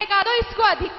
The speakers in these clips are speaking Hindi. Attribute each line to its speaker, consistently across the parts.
Speaker 1: दो इसको अधिक।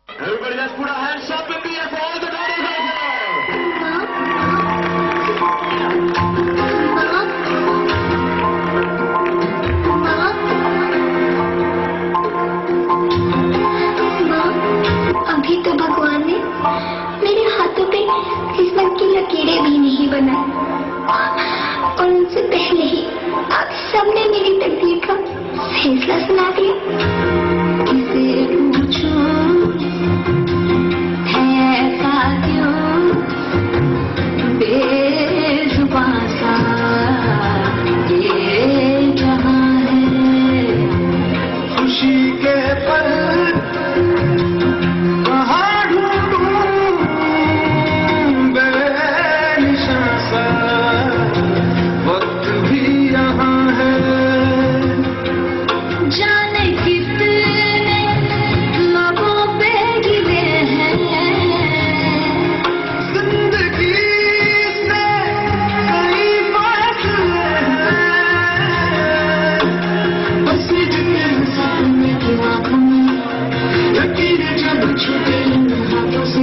Speaker 2: Everybody, let's put our hands up in the air for all the daughters out
Speaker 3: there. अभी तो भगवान ने मेरे हाथों पे किस्मत की लकीरें भी नहीं बनाई और उनसे पहले ही आप सबने मेरी तकदीर का फैसला सुना दिया। किसे पूछूं है ऐसा क्यों बेजुबां सा ये जहां है।
Speaker 2: खुशी के पल कहाँ ढूंढूं बेनिशां सा वक्त भी यहाँ है।
Speaker 3: जाने कितने लबों पे गिरे हैं
Speaker 2: जिंदगी से कई फासले हैं।
Speaker 3: बस जितने सपने की आंखों में लकीरें जब छूटे हाथों से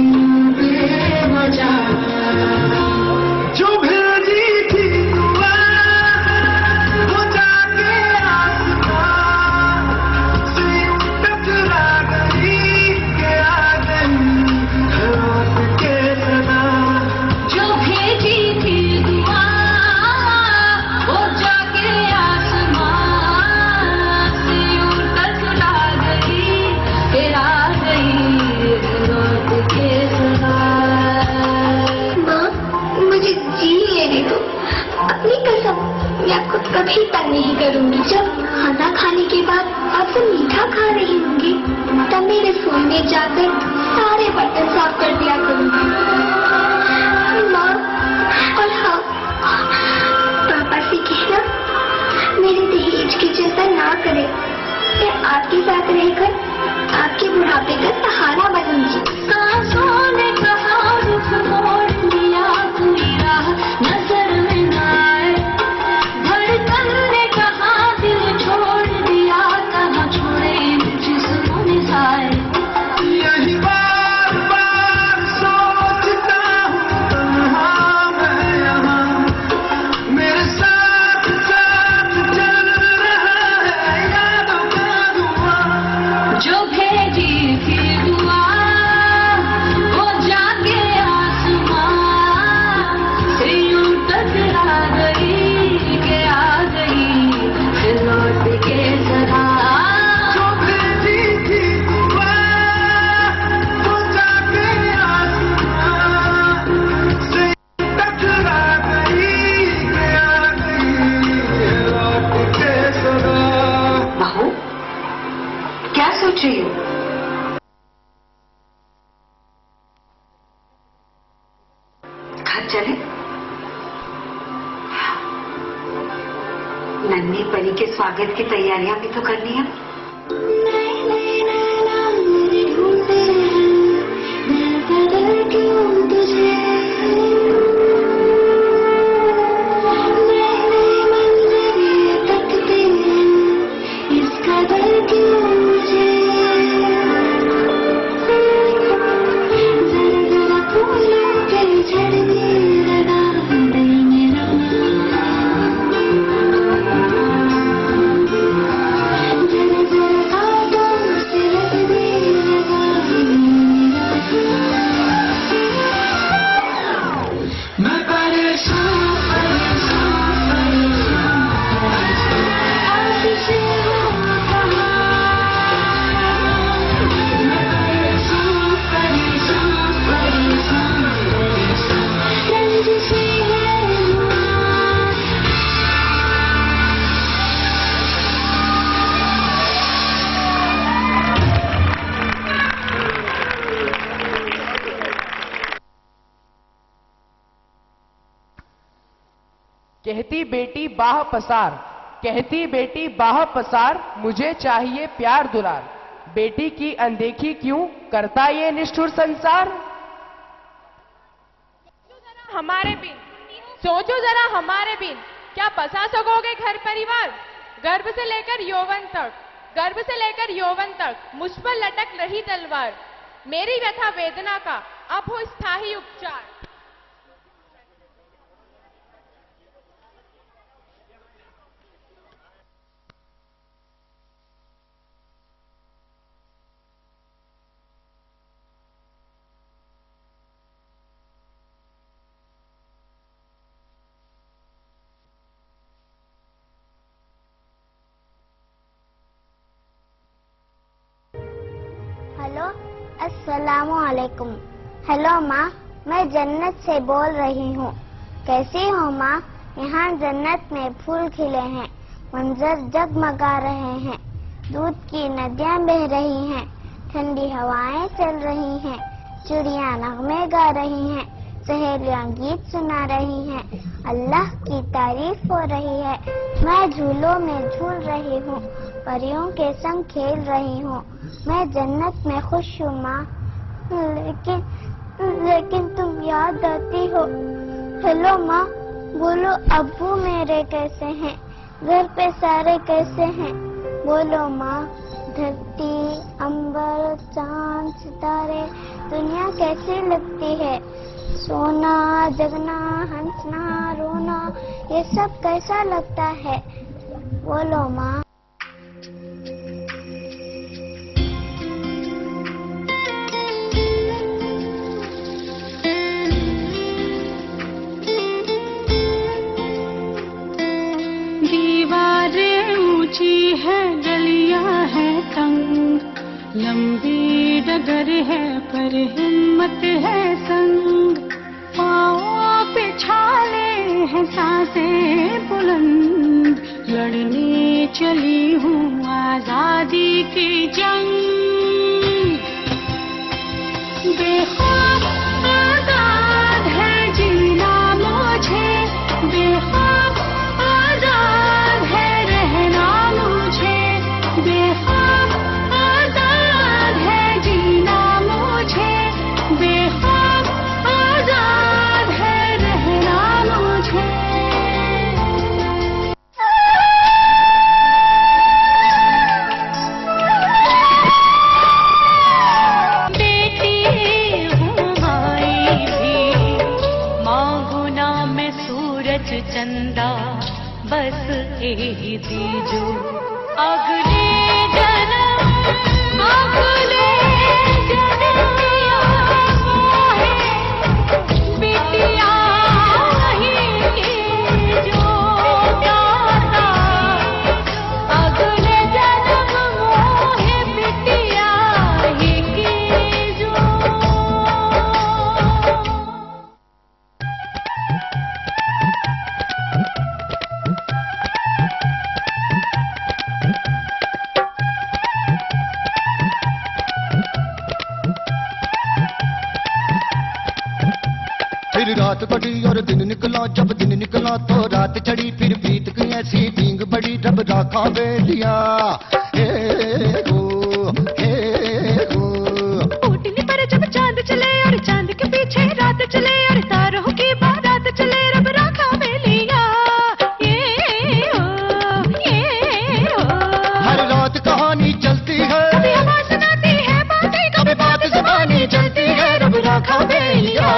Speaker 3: बेवजह
Speaker 2: जो भेजी थी दुआ वो जाके आसमां से टकरा गई के आ गई लौट के सदा।
Speaker 3: जो भेजी थी दुआ वो जाके आसमां से यूं टकरा गई फिर आ गई लौट के सदा। माँ, मुझे जी लेने दो। अपनी कसम मैं आपको कभी तंग नहीं करूंगी। जब खाना खाने के बाद आपसे मीठा खा रही होंगी तब मेरे रसोई में जाकर सारे बर्तन साफ कर दिया करूंगी। माँ, और हाँ, पापा से कहना मेरे दहेज की चिंता ना करे। मैं आपके साथ रहकर आपके बुढ़ापे का सहारा बनूंगी। सांसों ने कहा रुख मोड़ लिया कोई राह नजर में न आए। धड़कन ने कहा दिल छोड़ दिया कहाँ छोड़े जिस्मों ने साए।
Speaker 2: यही बार बार सोचता हूँ तन्हा मैं यहाँ मेरे साथ साथ चल रहा है यादों का धुआं।
Speaker 3: जो भेजी थी दुआ वो जाके आसमां से यूं टकरा गई के आ गई फिर लौट के सदा।
Speaker 2: जो भेजी थी दुआ वो जाके आसमां से टकरा गई के आ गई लौट के सदा।
Speaker 4: बहू, क्या सोच रही हो? घर चले? नन्ही परी के स्वागत की तैयारियां भी तो करनी है।
Speaker 1: कहती बेटी बाह पसार, कहती बेटी बाह पसार, मुझे चाहिए प्यार दुलार। बेटी की अनदेखी क्यों करता ये निष्ठुर संसार।
Speaker 5: हमारे बिन सोचो जरा हमारे बिन, क्या बसा सकोगे घर परिवार। गर्भ से लेकर यौवन तक, गर्भ से लेकर यौवन तक मुझ पर लटक रही तलवार। मेरी व्यथा वेदना का अब हो स्थायी उपचार।
Speaker 6: हेलो, अस्सलामु अलैकुम। हेलो माँ, मैं जन्नत से बोल रही हूँ। कैसी हो माँ? यहाँ जन्नत में फूल खिले हैं, मंजर जगमगा रहे हैं, दूध की नदियाँ बह रही हैं, ठंडी हवाएं चल रही हैं, चिड़िया नगमे गा रही हैं, सहेलियाँ गीत सुना रही हैं, अल्लाह की तारीफ हो रही है। मैं झूलों में झूल रही हूँ, परियों के संग खेल रही हूँ। मैं जन्नत में खुश हूँ माँ, लेकिन तुम याद आती हो। हेलो माँ, बोलो अब्बू मेरे कैसे हैं, घर पे सारे कैसे हैं। बोलो माँ, धरती अंबर चांद सितारे दुनिया कैसी लगती है। सोना जगना हंसना रोना ये सब कैसा लगता है। बोलो माँ।
Speaker 7: दीवारें ऊंची है, गलियां है तंग, लंबी डगर है पर हिम्मत है संग। पाँव पे छाले हैं सांसें बुलंद, लड़ने चली हूँ आजादी की जंग। बेखौफ आजाद है जीना मुझे, बेखौफ आजाद है रहना मुझे, बेखौफ आजाद है जीना मुझे, बेखौफ आजाद है रहना मुझे। बेटी हूँ भाई भी, मांगू ना मैं सूरज चंदा, बस यही दीजो अगले जन्म, अगले जन्म है बिटिया ही की जो दाता, अगले जन्म है बिटिया ही की जो।
Speaker 8: फिर रात बढ़ी और दिन निकला, जब दिन निकला तो रात चढ़ी, फिर बीत गई ऐसी नींद बड़ी, रब राखा बेलिया। हे गो, हे गो।
Speaker 7: ऊटनी पर जब चांद चले और चांद के पीछे रात चले, और तारों की बारात चले, रब राखा बेलिया। ये हो
Speaker 8: हर रात कहानी चलती है,
Speaker 7: कभी आवाज सुनाती है बातें, कभी बात ज़बानी चलती है, रब राखा बेलिया।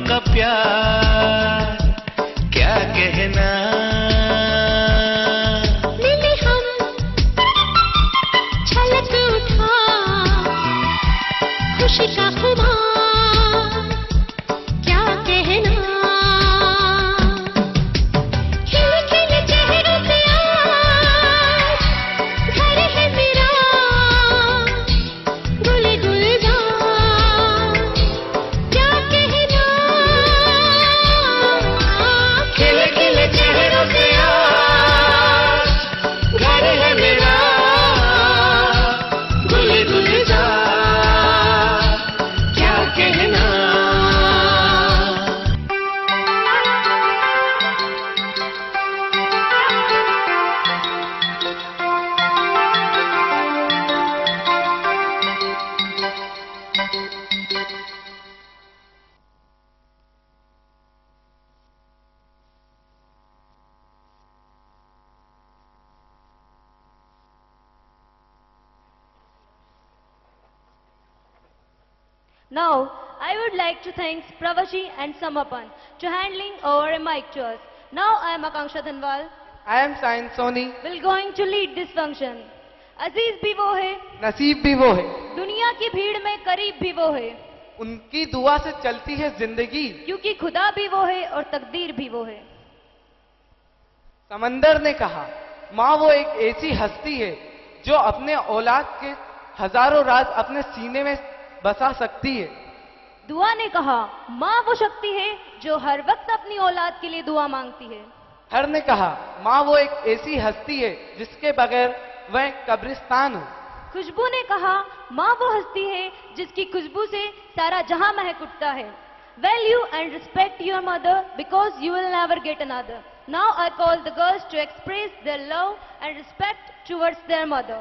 Speaker 2: का प्यार क्या कहना।
Speaker 7: लिली हम छलक उठा खुशी का खुमार क्या कहना। खिल खिल चेहरे
Speaker 9: Now, I would like to thank Pravashi and Samapan to handling over a mic to us. Now, I am Akanksha Dhanwal,
Speaker 1: I am Sayan Soni.
Speaker 9: will going to lead this function. अजीज भी वो है,
Speaker 1: नसीब भी वो है,
Speaker 9: दुनिया की भीड़ में करीब भी वो है,
Speaker 1: उनकी दुआ से चलती है जिंदगी।
Speaker 9: क्योंकि खुदा भी वो है और तकदीर भी वो है।
Speaker 1: समंदर ने कहा, माँ वो एक ऐसी हस्ती है जो अपने औलाद के हजारों राज अपने सीने में बसा सकती है।
Speaker 9: दुआ ने कहा, माँ वो शक्ति है जो हर वक्त अपनी औलाद के लिए दुआ मांगती है।
Speaker 1: हर ने कहा, माँ वो एक ऐसी हस्ती है जिसके बगैर वह कब्रिस्तान हो।
Speaker 9: खुशबू ने कहा, माँ वो हस्ती है जिसकी खुशबू से सारा जहां महक उठता है। Value and respect your mother because you will never get another. Now I call the girls to express their love and respect towards their mother.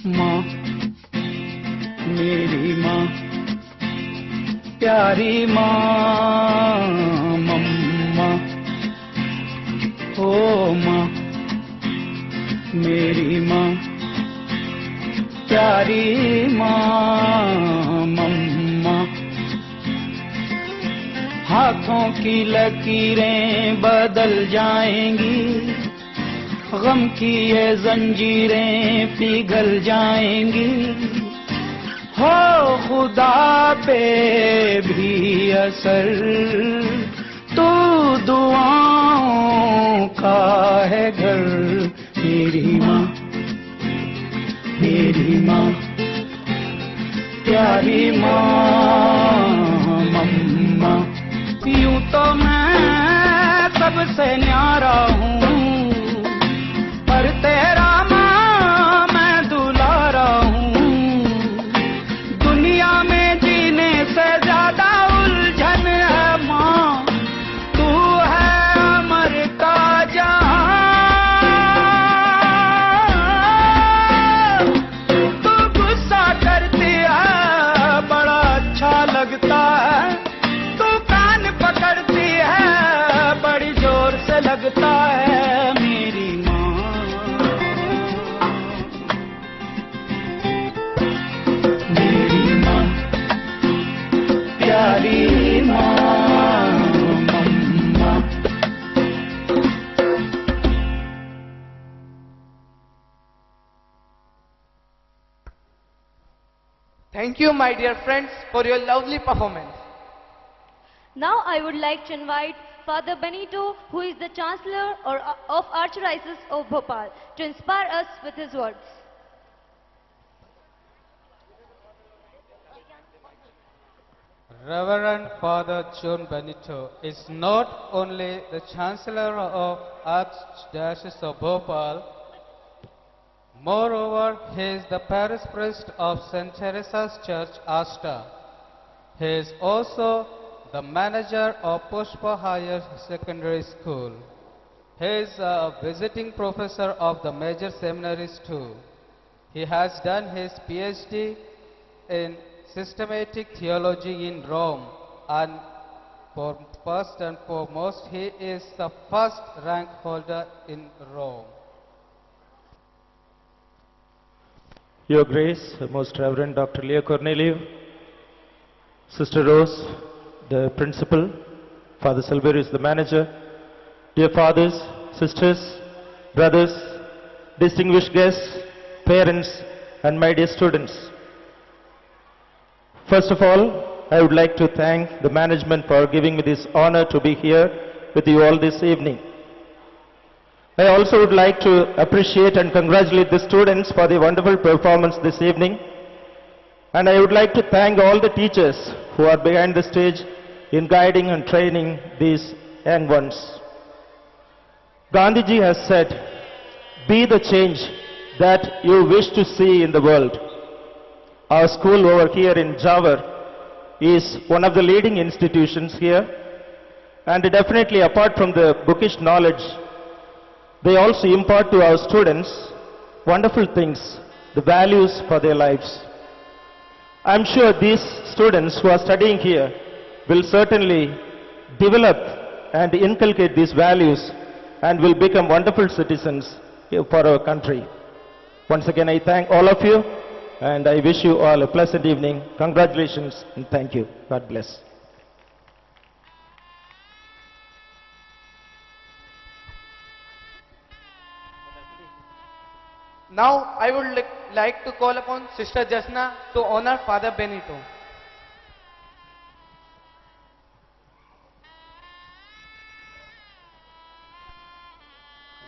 Speaker 10: माँ, मेरी माँ, प्यारी माँ, मम्मा, ओ माँ, मेरी माँ, प्यारी माँ, मम्मा, हाथों की लकीरें बदल जाएंगी, गम की ये जंजीरें पिघल जाएंगी, हो खुदा पे भी असर तो दुआओं का है घर। मेरी माँ, मेरी माँ, प्यारी माँ, मम्मा, यूं तो मैं सबसे न्यारा हूँ, पर तेरा माँ मैं दुलारा हूँ। दुनिया में जीने से ज्यादा उलझन है माँ, तू है अमर का जहां। तू गुस्सा करती है बड़ा अच्छा लगता है, तू कान पकड़ती है बड़ी जोर से लगता है। मेरी प्यारी माँ, मम्मा।
Speaker 1: Thank you, my dear friends, for your lovely performance.
Speaker 9: Now I would like to invite Father Benito, who is the Chancellor of Archdiocese of Bhopal, to inspire us with his words.
Speaker 11: Reverend Father John Benito is not only the Chancellor of Archdiocese of Bhopal, moreover, he is the parish priest of St. Teresa's Church, Asta. He is also the manager of Pushpa Higher Secondary School. He is a visiting professor of the major seminaries too. He has done his PhD in systematic theology in Rome, and first and foremost, he is the first rank holder in Rome.
Speaker 12: Your Grace, Most Reverend Dr. Leo Cornelio, Sister Rose, the Principal, Father Silverius, the Manager, dear fathers, sisters, brothers, distinguished guests, parents, and my dear students. First of all, I would like to thank the management for giving me this honor to be here with you all this evening. I also would like to appreciate and congratulate the students for the wonderful performance this evening. And I would like to thank all the teachers who are behind the stage in guiding and training these young ones. Gandhiji has said, be the change that you wish to see in the world. Our school over here in Jawar is one of the leading institutions here, And definitely, apart from the bookish knowledge, they also impart to our students wonderful things, the values for their lives. I'm sure these students who are studying here will certainly develop and inculcate these values and will become wonderful citizens for our country. Once again, I thank all of you and I wish you all a pleasant evening. Congratulations and thank you. God bless.
Speaker 13: Now I would like to call upon Sister Jasna to honor Father Benito.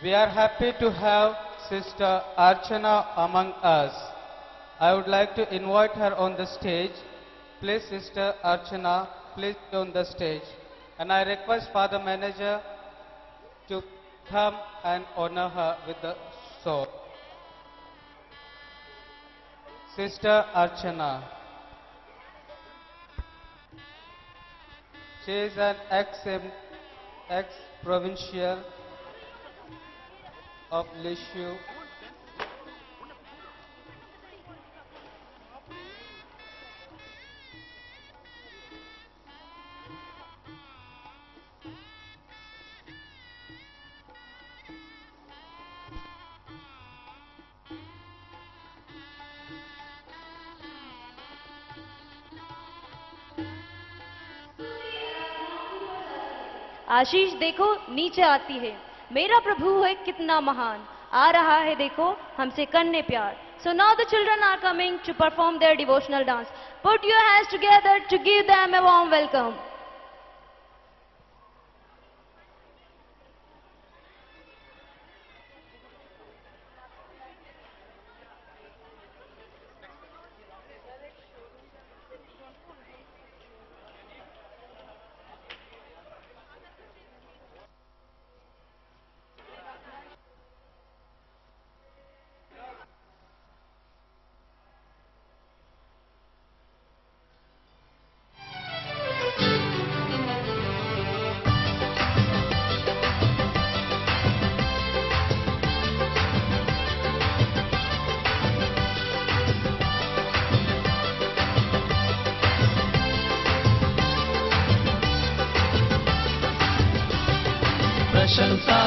Speaker 11: We are happy to have Sister Archana among us. I would like to invite her on the stage. Please, Sister Archana, please be on the stage. And I request Father Manager to come and honor her with the sword. Sister Archana. She is an ex-provincial of Lishu.
Speaker 9: आशीष देखो नीचे आती है, मेरा प्रभु है कितना महान, आ रहा है देखो हमसे करने प्यार. So now the children are coming to perform their devotional dance. Put your hands together to give them a warm welcome.
Speaker 14: प्रशंसा